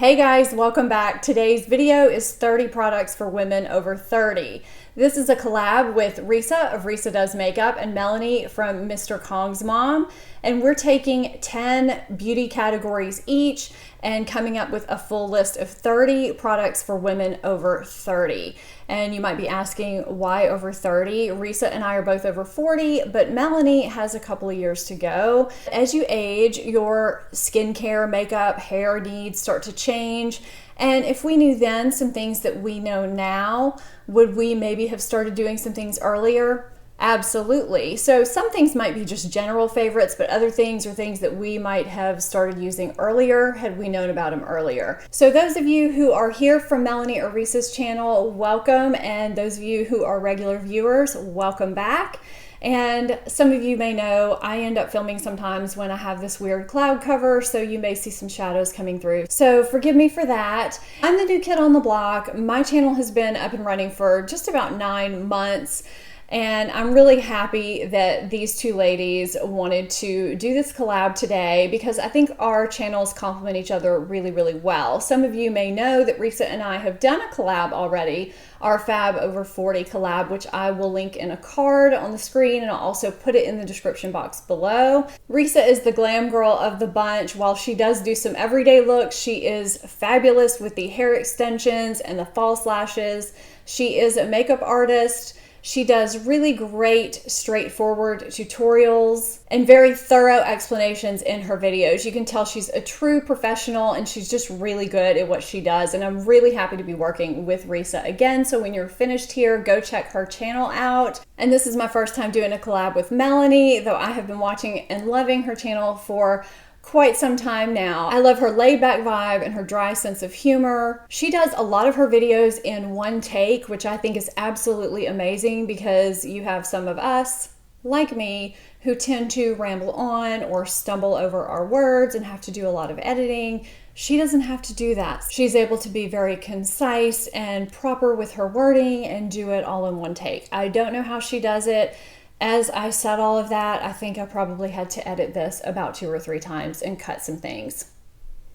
Hey guys, welcome back. Today's video is 30 products for women over 30. This is a collab with Risa of Risa Does Makeup and Melanie from Mr. Kong's Mom. And we're taking 10 beauty categories each and coming up with a full list of 30 products for women over 30. And you might be asking why over 30? Risa and I are both over 40, but Melanie has a couple of years to go. As you age, your skincare, makeup, hair needs start to change. And if we knew then some things that we know now, would we maybe have started doing some things earlier? Absolutely. So some things might be just general favorites, but other things are things that we might have started using earlier had we known about them earlier. So those of you who are here from Melanie or Risa's channel, welcome. And those of you who are regular viewers, welcome back. And some of you may know I end up filming sometimes when I have this weird cloud cover, so you may see some shadows coming through. So forgive me for that. I'm the new kid on the block. My channel has been up and running for just about 9 months. And I'm really happy that these two ladies wanted to do this collab today because I think our channels complement each other really, really well. Some of you may know that Risa and I have done a collab already, our FAVE over 40 collab, which I will link in a card on the screen and I'll also put it in the description box below. Risa is the glam girl of the bunch. While she does do some everyday looks, she is fabulous with the hair extensions and the false lashes. She is a makeup artist. She does really great, straightforward tutorials and very thorough explanations in her videos. You can tell she's a true professional and she's just really good at what she does. And I'm really happy to be working with Risa again. So when you're finished here, go check her channel out. And this is my first time doing a collab with Melanie, though I have been watching and loving her channel for quite some time now. I love her laid back vibe and her dry sense of humor. She does a lot of her videos in one take, which I think is absolutely amazing because you have some of us, like me, who tend to ramble on or stumble over our words and have to do a lot of editing. She doesn't have to do that. She's able to be very concise and proper with her wording and do it all in one take. I don't know how she does it. As I said all of that, I think I probably had to edit this about 2 or 3 times and cut some things.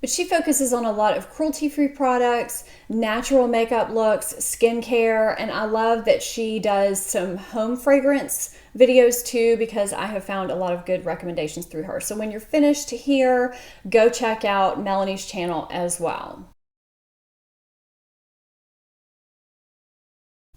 But she focuses on a lot of cruelty-free products, natural makeup looks, skincare, and I love that she does some home fragrance videos too because I have found a lot of good recommendations through her. So when you're finished here, go check out Melanie's channel as well.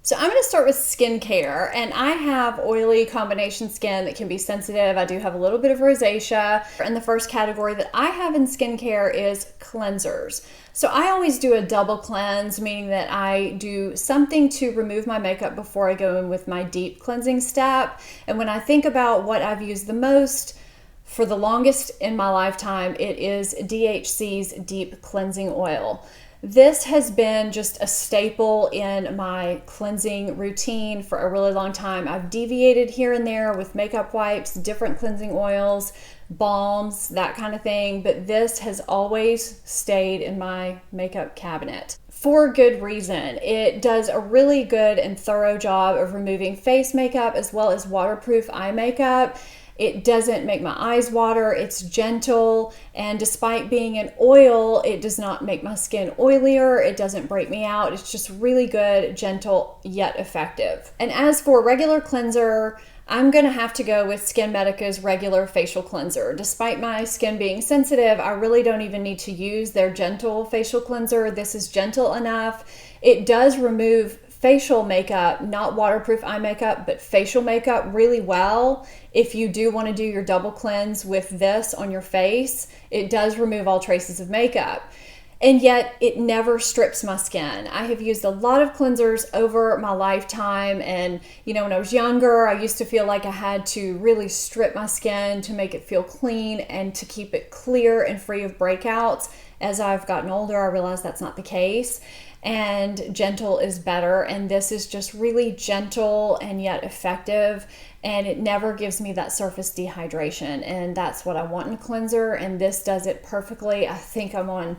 So I'm going to start with skincare, and I have oily combination skin that can be sensitive. I do have a little bit of rosacea, and the first category that I have in skincare is cleansers. So I always do a double cleanse, meaning that I do something to remove my makeup before I go in with my deep cleansing step. And when I think about what I've used the most, for the longest in my lifetime, it is DHC's Deep Cleansing Oil. This has been just a staple in my cleansing routine for a really long time. I've deviated here and there with makeup wipes, different cleansing oils, balms, that kind of thing, but this has always stayed in my makeup cabinet. For good reason. It does a really good and thorough job of removing face makeup as well as waterproof eye makeup. It doesn't make my eyes water, it's gentle, and despite being an oil, it does not make my skin oilier, it doesn't break me out, it's just really good, gentle, yet effective. And as for regular cleanser, I'm gonna have to go with SkinMedica's regular facial cleanser. Despite my skin being sensitive, I really don't even need to use their gentle facial cleanser. This is gentle enough. It does remove facial makeup, not waterproof eye makeup, but facial makeup really well. If you do want to do your double cleanse with this on your face, it does remove all traces of makeup. And yet it never strips my skin. I have used a lot of cleansers over my lifetime, and when I was younger, I used to feel like I had to really strip my skin to make it feel clean and to keep it clear and free of breakouts. As I've gotten older, I realized that's not the case. And gentle is better, and this is just really gentle and yet effective, and it never gives me that surface dehydration, and that's what I want in a cleanser, and this does it perfectly. I think I'm on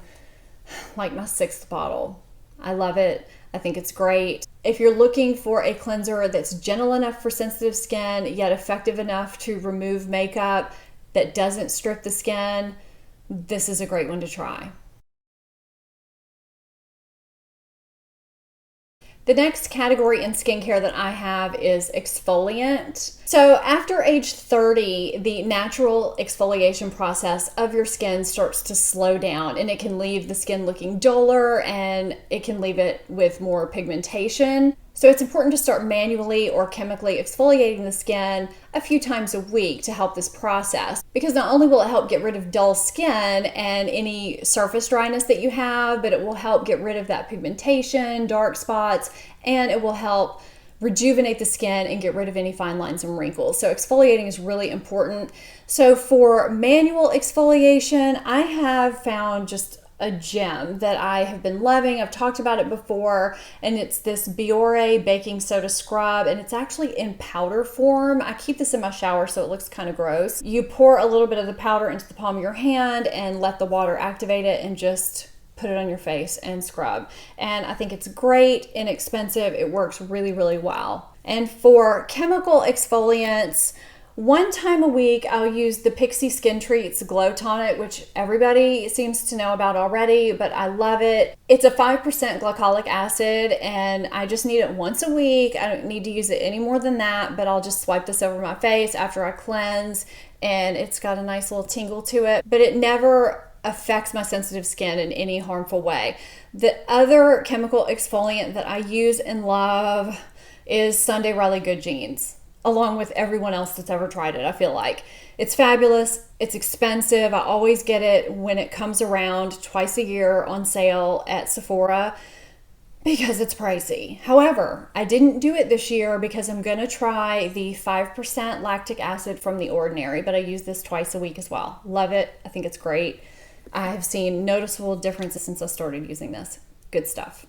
like my 6th bottle. I love it. I think it's great. If you're looking for a cleanser that's gentle enough for sensitive skin yet effective enough to remove makeup that doesn't strip the skin, this is a great one to try. The next category in skincare that I have is exfoliant. So after age 30, the natural exfoliation process of your skin starts to slow down, and it can leave the skin looking duller and it can leave it with more pigmentation. So it's important to start manually or chemically exfoliating the skin a few times a week to help this process, because not only will it help get rid of dull skin and any surface dryness that you have, but it will help get rid of that pigmentation, dark spots, and it will help rejuvenate the skin and get rid of any fine lines and wrinkles. So exfoliating is really important. So for manual exfoliation, I have found just a gem that I have been loving. I've talked about it before, and it's this Biore baking soda scrub, and it's actually in powder form. I keep this in my shower so it looks kind of gross. You pour a little bit of the powder into the palm of your hand and let the water activate it, and just put it on your face and scrub. And I think it's great, inexpensive. It works really, really well. And for chemical exfoliants, one time a week, I'll use the Pixie Skin Treats Glow Tonic, which everybody seems to know about already, but I love it. It's a 5% glycolic acid, and I just need it once a week. I don't need to use it any more than that, but I'll just swipe this over my face after I cleanse, and it's got a nice little tingle to it, but it never affects my sensitive skin in any harmful way. The other chemical exfoliant that I use and love is Sunday Riley Good Jeans, along with everyone else that's ever tried it. I feel like it's fabulous. It's expensive. I always get it when it comes around twice a year on sale at Sephora because it's pricey. However, I didn't do it this year because I'm going to try the 5% lactic acid from The Ordinary, but I use this twice a week as well. Love it. I think it's great. I have seen noticeable differences since I started using this. Good stuff.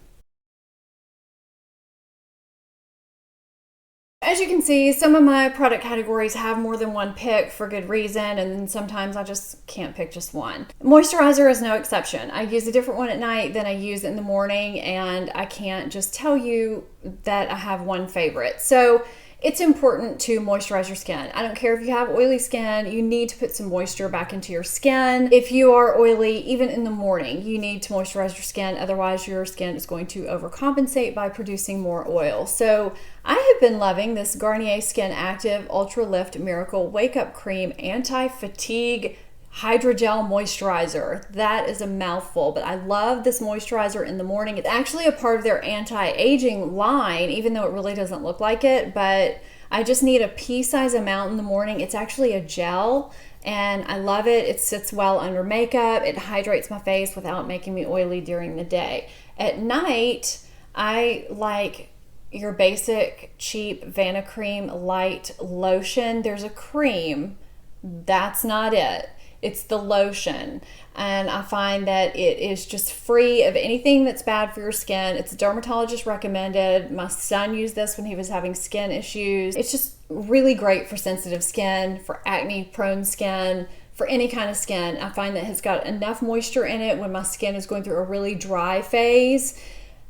As you can see, some of my product categories have more than one pick for good reason, and then sometimes I just can't pick just one. Moisturizer is no exception. I use a different one at night than I use in the morning, and I can't just tell you that I have one favorite. So it's important to moisturize your skin. I don't care if you have oily skin, you need to put some moisture back into your skin. If you are oily, even in the morning, you need to moisturize your skin. Otherwise, your skin is going to overcompensate by producing more oil. So I have been loving this Garnier Skin Active Ultra Lift Miracle Wake Up Cream Anti-Fatigue Hydrogel Moisturizer. That is a mouthful, but I love this moisturizer in the morning. It's actually a part of their anti-aging line, even though it really doesn't look like it, but I just need a pea-size amount in the morning. It's actually a gel, and I love it. It sits well under makeup. It hydrates my face without making me oily during the day. At night, I like your basic cheap Vanicream light lotion. There's a cream. That's not it. It's the lotion, and I find that it is just free of anything that's bad for your skin. It's dermatologist recommended. My son used this when he was having skin issues. It's just really great for sensitive skin, for acne prone skin, for any kind of skin. I find that it's got enough moisture in it when my skin is going through a really dry phase,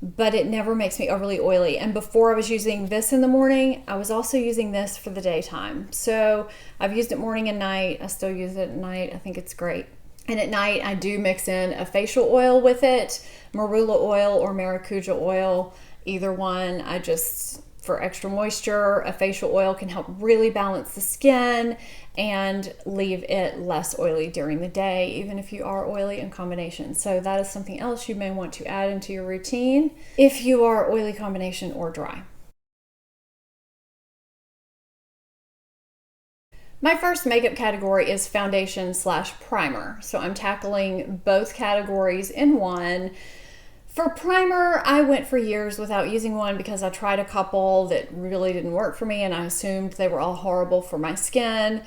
but it never makes me overly oily. And before I was using this in the morning, I was also using this for the daytime. So I've used it morning and night. I still use it at night. I think it's great. And at night, I do mix in a facial oil with it, marula oil or maracuja oil, either one. For extra moisture, a facial oil can help really balance the skin and leave it less oily during the day, even if you are oily in combination. So that is something else you may want to add into your routine if you are oily combination or dry. My first makeup category is foundation/primer. So I'm tackling both categories in one. For primer, I went for years without using one because I tried a couple that really didn't work for me, and I assumed they were all horrible for my skin.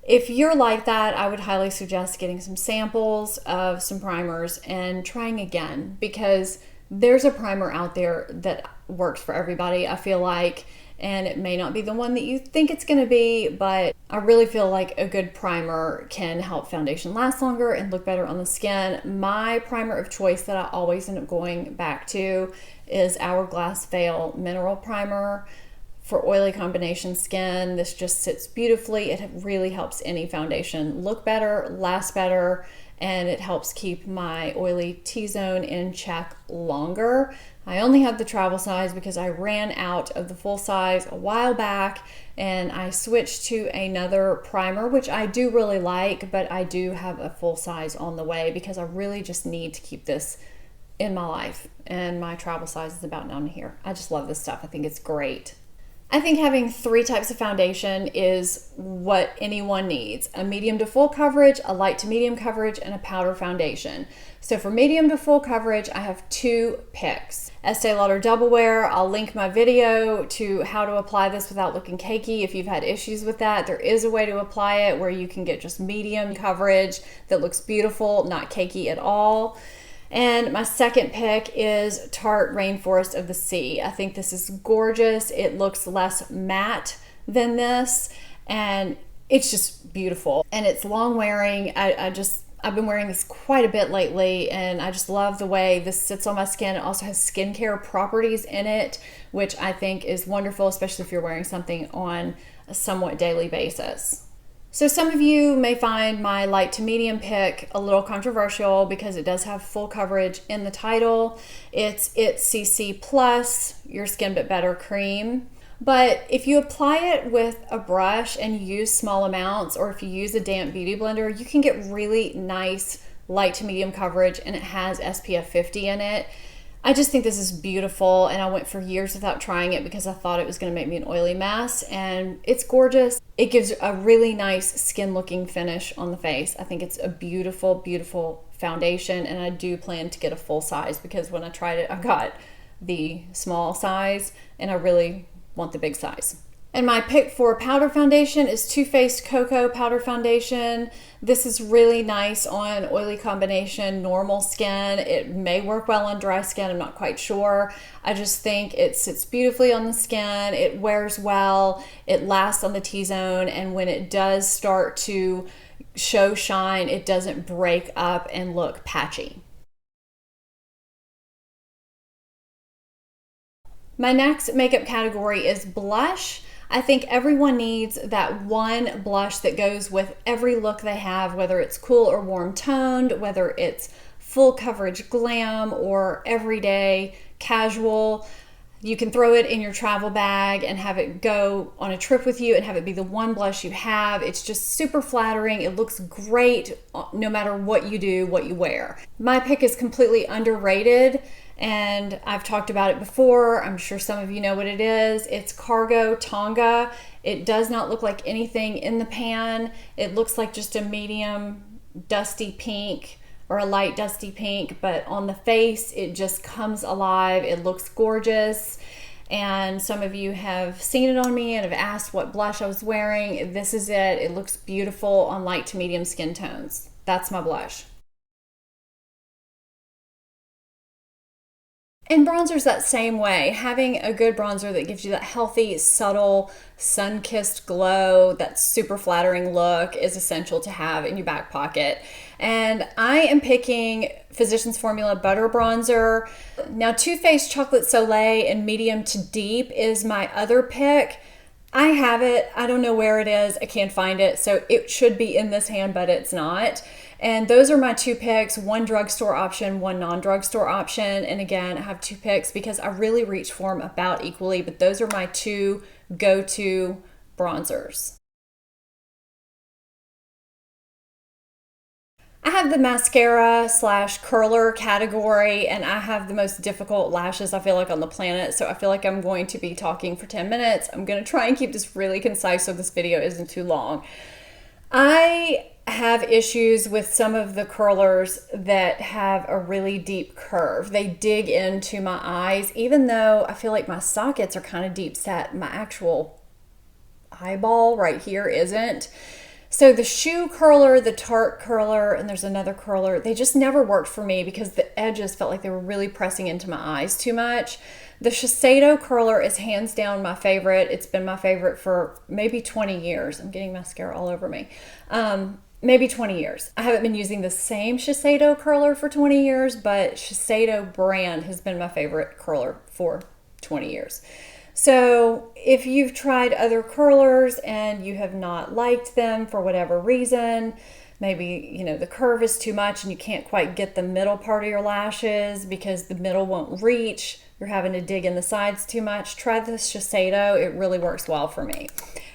If you're like that, I would highly suggest getting some samples of some primers and trying again, because there's a primer out there that works for everybody, I feel like, and it may not be the one that you think it's going to be, but I really feel like a good primer can help foundation last longer and look better on the skin. My primer of choice that I always end up going back to is Hourglass Veil Mineral Primer for oily combination skin. This just sits beautifully. It really helps any foundation look better, last better, and it helps keep my oily T-zone in check longer. I only have the travel size because I ran out of the full size a while back, and I switched to another primer, which I do really like, but I do have a full size on the way because I really just need to keep this in my life, and my travel size is about down here. I just love this stuff. I think it's great. I think having 3 types of foundation is what anyone needs: a medium to full coverage, a light to medium coverage, and a powder foundation. So for medium to full coverage, I have 2 picks. Estee Lauder Double Wear. I'll link my video to how to apply this without looking cakey. If you've had issues with that, there is a way to apply it where you can get just medium coverage that looks beautiful, not cakey at all. And my second pick is Tarte Rainforest of the Sea. I think this is gorgeous. It looks less matte than this, and it's just beautiful. And it's long wearing. I've been wearing this quite a bit lately, and I just love the way this sits on my skin. It also has skincare properties in it, which I think is wonderful, especially if you're wearing something on a somewhat daily basis. So some of you may find my light to medium pick a little controversial because it does have full coverage in the title. It's CC Plus, Your Skin But Better cream. But if you apply it with a brush and use small amounts, or if you use a damp beauty blender, you can get really nice light to medium coverage, and it has SPF 50 in it. I just think this is beautiful, and I went for years without trying it because I thought it was going to make me an oily mess, and it's gorgeous. It gives a really nice skin looking finish on the face. I think it's a beautiful, beautiful foundation, and I do plan to get a full size because when I tried it, I got the small size, and I really want the big size. And my pick for powder foundation is Too Faced Cocoa Powder Foundation. This is really nice on oily combination, normal skin. It may work well on dry skin, I'm not quite sure. I just think it sits beautifully on the skin, it wears well, it lasts on the T-zone, and when it does start to show shine, it doesn't break up and look patchy. My next makeup category is blush. I think everyone needs that one blush that goes with every look they have, whether it's cool or warm toned, whether it's full coverage glam or everyday casual. You can throw it in your travel bag and have it go on a trip with you and have it be the one blush you have. It's just super flattering. It looks great no matter what you do, what you wear. My pick is completely underrated, and I've talked about it before. I'm sure some of you know what it is. It's Cargo Tonga. It does not look like anything in the pan. It looks like just a medium dusty pink or a light dusty pink, but on the face it just comes alive. It looks gorgeous, and some of you have seen it on me and have asked what blush I was wearing. This is it. It looks beautiful on light to medium skin tones. That's my blush. And bronzer's that same way. Having a good bronzer that gives you that healthy, subtle, sun-kissed glow, that super flattering look is essential to have in your back pocket. And I am picking Physicians Formula Butter Bronzer. Now, Too Faced Chocolate Soleil in medium to deep is my other pick. I have it. I don't know where it is. I can't find it. So it should be in this hand, but it's not. And those are my 2 picks, one drugstore option, one non-drugstore option. And again, I have 2 picks because I really reach for them about equally, but those are my 2 go-to bronzers. I have the mascara / curler category, and I have the most difficult lashes I feel like on the planet, so I feel like I'm going to be talking for 10 minutes. I'm going to try and keep this really concise so this video isn't too long. I have issues with some of the curlers that have a really deep curve. They dig into my eyes, even though I feel like my sockets are kind of deep set. My actual eyeball right here isn't. So the shoe curler, the Tarte curler, and there's another curler, they just never worked for me because the edges felt like they were really pressing into my eyes too much. The Shiseido curler is hands down my favorite. It's been my favorite for maybe 20 years. I'm getting mascara all over me. Maybe 20 years. I haven't been using the same Shiseido curler for 20 years, but Shiseido brand has been my favorite curler for 20 years. So if you've tried other curlers and you have not liked them for whatever reason, maybe, the curve is too much and you can't quite get the middle part of your lashes because the middle won't reach you're having to dig in the sides too much, try this Shiseido. It really works well for me.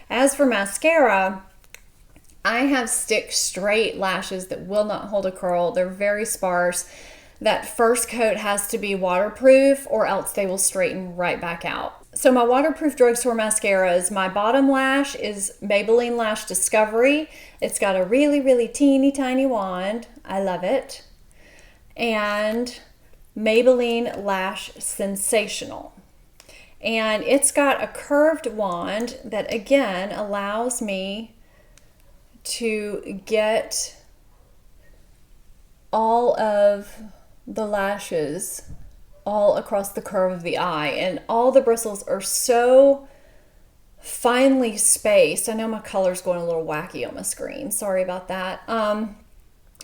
As for mascara, I have stick straight lashes that will not hold a curl. They're very sparse. That first coat has to be waterproof or else they will straighten right back out. So my waterproof drugstore mascaras, my bottom lash is Maybelline Lash Discovery. It's got a really, really teeny tiny wand. I love it. And Maybelline Lash Sensational. And it's got a curved wand that again allows me to get all of the lashes all across the curve of the eye, and all the bristles are so finely spaced. I know my color's going a little wacky on my screen. Sorry about that.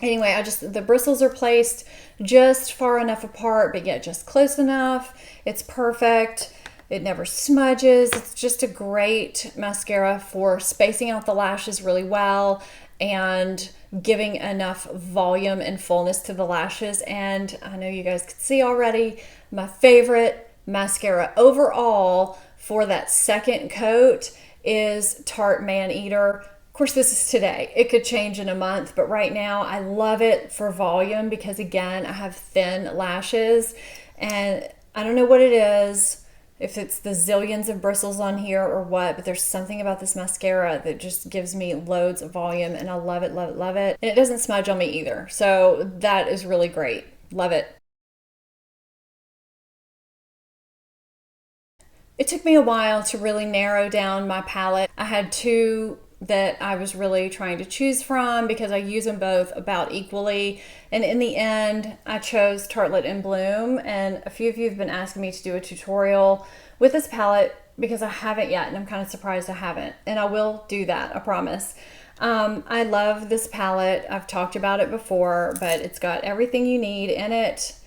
Anyway, the bristles are placed just far enough apart, but yet just close enough. It's perfect. It never smudges. It's just a great mascara for spacing out the lashes really well and giving enough volume and fullness to the lashes. And I know you guys could see already, my favorite mascara overall for that second coat is Tarte Maneater. Of course, this is today. It could change in a month, but right now I love it for volume because again, I have thin lashes and I don't know what it is, if it's the zillions of bristles on here or what, but there's something about this mascara that just gives me loads of volume and I love it, love it, love it. And it doesn't smudge on me either. So that is really great. Love it. It took me a while to really narrow down my palette. I had two that I was really trying to choose from because I use them both about equally. And in the end, I chose Tartelette in Bloom. And a few of you have been asking me to do a tutorial with this palette because I haven't yet. And I'm kind of surprised I haven't. And I will do that, I promise. I love this palette. I've talked about it before, but it's got everything you need in it.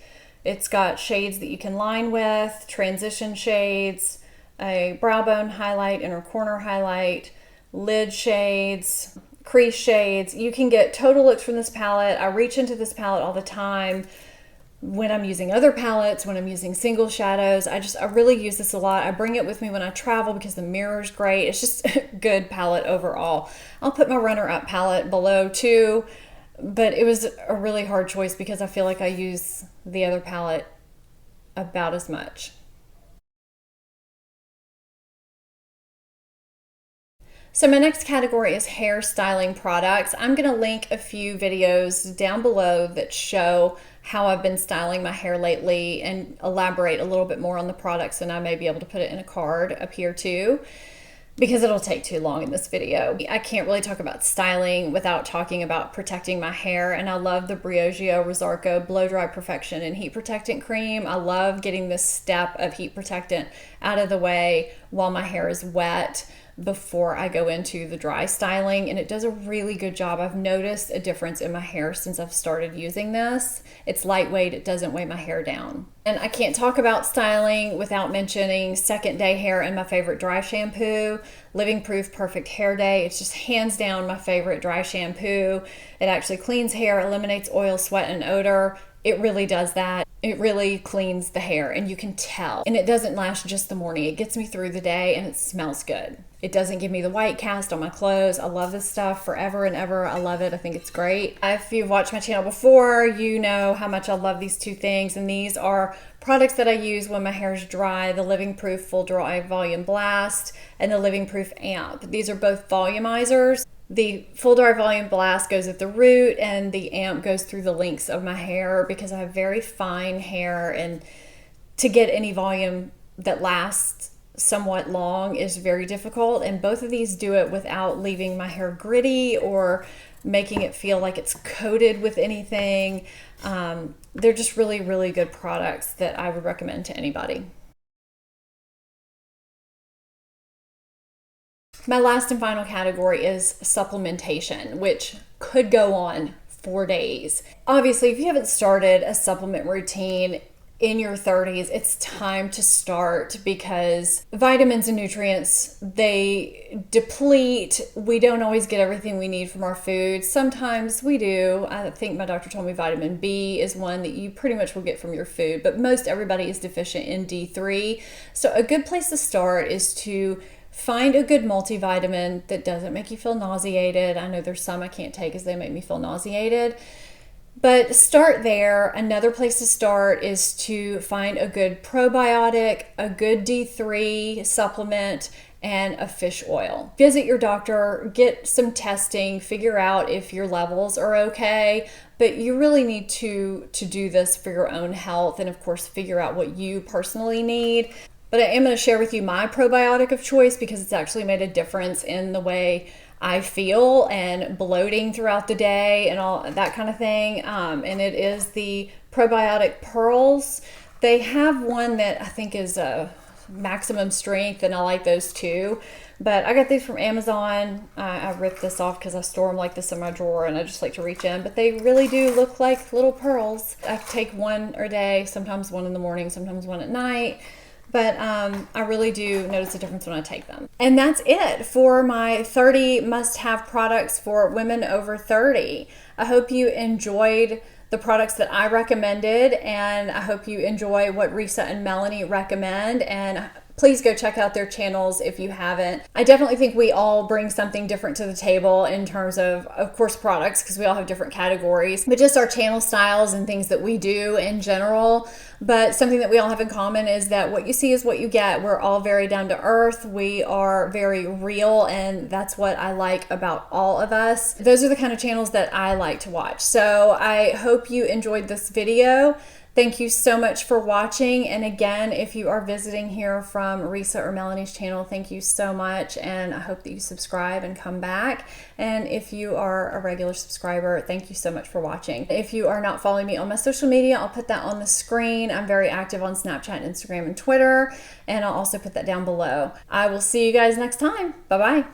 It's got shades that you can line with, transition shades, a brow bone highlight, inner corner highlight, lid shades, crease shades. You can get total looks from this palette. I reach into this palette all the time when I'm using other palettes, when I'm using single shadows. I really use this a lot. I bring it with me when I travel because the mirror is great. It's just a good palette overall. I'll put my runner-up palette below too, but it was a really hard choice because I feel like I use the other palette about as much. So my next category is hair styling products. I'm going to link a few videos down below that show how I've been styling my hair lately and elaborate a little bit more on the products, and I may be able to put it in a card up here too, because it'll take too long in this video. I can't really talk about styling without talking about protecting my hair, and I love the Briogeo Rosarco Blow Dry Perfection and Heat Protectant Cream. I love getting this step of heat protectant out of the way while my hair is wet before I go into the dry styling, and it does a really good job. I've noticed a difference in my hair since I've started using this. It's lightweight, it doesn't weigh my hair down. And I can't talk about styling without mentioning Second Day Hair and my favorite dry shampoo, Living Proof Perfect Hair Day. It's just hands down my favorite dry shampoo. It actually cleans hair, eliminates oil, sweat, and odor. It really does that. It really cleans the hair and you can tell. And it doesn't last just the morning. It gets me through the day and it smells good. It doesn't give me the white cast on my clothes. I love this stuff forever and ever. I love it. I think it's great. If you've watched my channel before, you know how much I love these two things. And these are products that I use when my hair is dry. The Living Proof Full Dry Volume Blast and the Living Proof Amp. These are both volumizers. The Full Dry Volume Blast goes at the root and the amp goes through the links of my hair because I have very fine hair, and to get any volume that lasts somewhat long is very difficult, and both of these do it without leaving my hair gritty or making it feel like it's coated with anything. They're just really, really good products that I would recommend to anybody. My last and final category is supplementation, which could go on for days. Obviously, if you haven't started a supplement routine, in your 30s, it's time to start, because vitamins and nutrients, they deplete. We don't always get everything we need from our food. Sometimes we do. I think my doctor told me vitamin B is one that you pretty much will get from your food, but most everybody is deficient in D3. So a good place to start is to find a good multivitamin that doesn't make you feel nauseated. I know there's some I can't take because they make me feel nauseated. But start there. Another place to start is to find a good probiotic, a good D3 supplement, and a fish oil. Visit your doctor, get some testing, figure out if your levels are okay. But you really need to do this for your own health, and of course figure out what you personally need. But I am going to share with you my probiotic of choice because it's actually made a difference in the way I feel and bloating throughout the day and all that kind of thing. And it is the probiotic pearls. They have one that I think is a maximum strength, and I like those too. But I got these from Amazon. I ripped this off because I store them like this in my drawer and I just like to reach in. But they really do look like little pearls. I take one a day, sometimes one in the morning, sometimes one at night. But I really do notice a difference when I take them. And that's it for my 30 must-have products for women over 30. I hope you enjoyed the products that I recommended, and I hope you enjoy what Risa and Melanie recommend. And please go check out their channels if you haven't. I definitely think we all bring something different to the table in terms of course, products, because we all have different categories, but just our channel styles and things that we do in general. But something that we all have in common is that what you see is what you get. We're all very down to earth. We are very real, and that's what I like about all of us. Those are the kind of channels that I like to watch. So I hope you enjoyed this video. Thank you so much for watching. And again, if you are visiting here from Risa or Melanie's channel, thank you so much. And I hope that you subscribe and come back. And if you are a regular subscriber, thank you so much for watching. If you are not following me on my social media, I'll put that on the screen. I'm very active on Snapchat, Instagram, and Twitter. And I'll also put that down below. I will see you guys next time. Bye-bye.